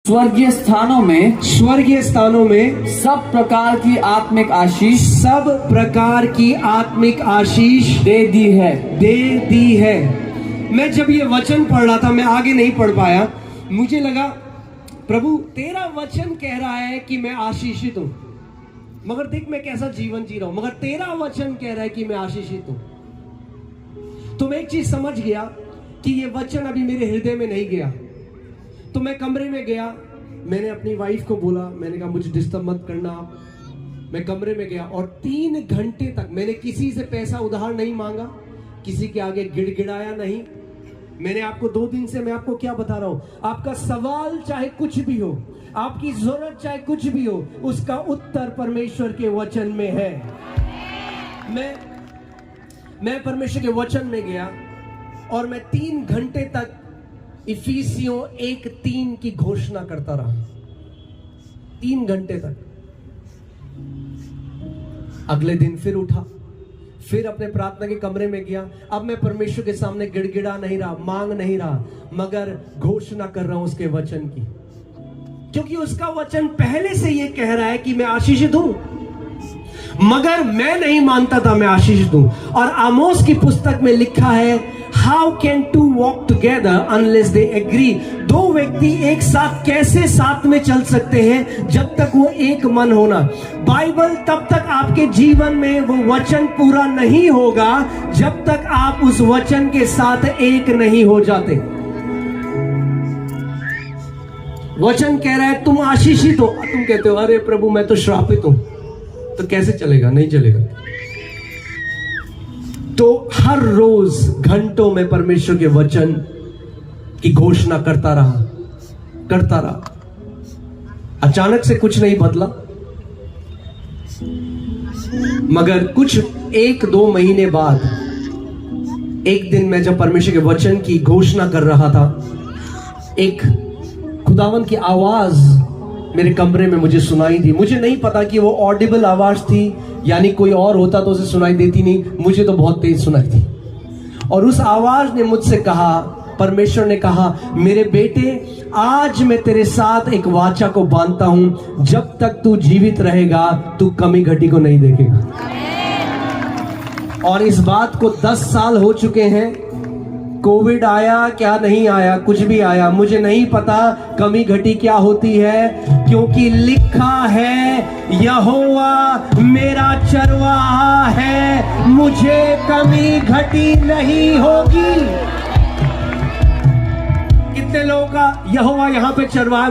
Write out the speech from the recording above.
स्वर्गीय स्थानों में सब प्रकार की आत्मिक आशीष दे दी है। मैं जब ये वचन पढ़ रहा था, मैं आगे नहीं पढ़ पाया, मुझे लगा प्रभु तेरा वचन कह रहा है कि मैं आशीषित हूं, मगर देख मैं कैसा जीवन जी रहा हूं, मगर तेरा वचन कह रहा है कि मैं आशीषित हूं। तो मैं एक चीज समझ गया कि ये वचन अभी मेरे हृदय में नहीं गया। तो मैं कमरे में गया, मैंने अपनी वाइफ को बोला, मैंने कहा मुझे डिस्टर्ब मत करना आप। मैं कमरे में गया और 3 घंटे तक मैंने किसी से पैसा उधार नहीं मांगा, किसी के आगे गिड़गिड़ाया नहीं। मैंने आपको 2 दिन से मैं आपको क्या बता रहा हूं, आपका सवाल चाहे कुछ भी हो, आपकी जरूरत चाहे कुछ भी हो, उसका उत्तर परमेश्वर के वचन में है। मैं परमेश्वर के वचन में गया और मैं 3 घंटे तक इफिसियों 1:3 की घोषणा करता रहा। 3 घंटे तक। अगले दिन फिर उठा, फिर अपने प्रार्थना के कमरे में गया। अब मैं परमेश्वर के सामने गिड़गिड़ा नहीं रहा, मांग नहीं रहा, मगर घोषणा कर रहा हूं उसके वचन की, क्योंकि उसका वचन पहले से यह कह रहा है कि मैं आशीषित हूं, मगर मैं नहीं मानता था मैं आशीषित हूं। और आमोस की पुस्तक में लिखा है, how can to walk together unless they agree. 2 व्यक्ति एक साथ कैसे साथ में चल सकते हैं जब तक वो एक मन होना। बाइबल तब तक आपके जीवन में वो वचन पूरा नहीं होगा जब तक आप उस वचन के साथ एक नहीं हो जाते। वचन कह रहा है तुम आशीषित हो, तुम कहते हो अरे प्रभु मैं तो श्रापित हूं, तो कैसे चलेगा? नहीं चलेगा। तो हर रोज घंटों में परमेश्वर के वचन की घोषणा करता रहा। अचानक से कुछ नहीं बदला, मगर कुछ 1-2 महीने बाद एक दिन मैं जब परमेश्वर के वचन की घोषणा कर रहा था, एक खुदावन की आवाज मेरे कमरे में मुझे सुनाई दी। मुझे नहीं पता कि वो ऑडिबल आवाज थी, यानी कोई और होता तो उसे सुनाई देती नहीं, मुझे तो बहुत तेज सुनाई थी। और उस आवाज ने मुझसे कहा, परमेश्वर ने कहा, मेरे बेटे आज मैं तेरे साथ एक वाचा को बांधता हूं, जब तक तू जीवित रहेगा तू कमी घटी को नहीं देखेगा। और इस बात को 10 साल हो चुके हैं। कोविड आया क्या नहीं आया, कुछ भी आया, मुझे नहीं पता कमी घटी क्या होती है, क्योंकि लिखा है यहोवा मेरा चरवाहा है, मुझे कमी घटी नहीं होगी। कितने लोगों का यहोवा यहां पे चरवाहा है?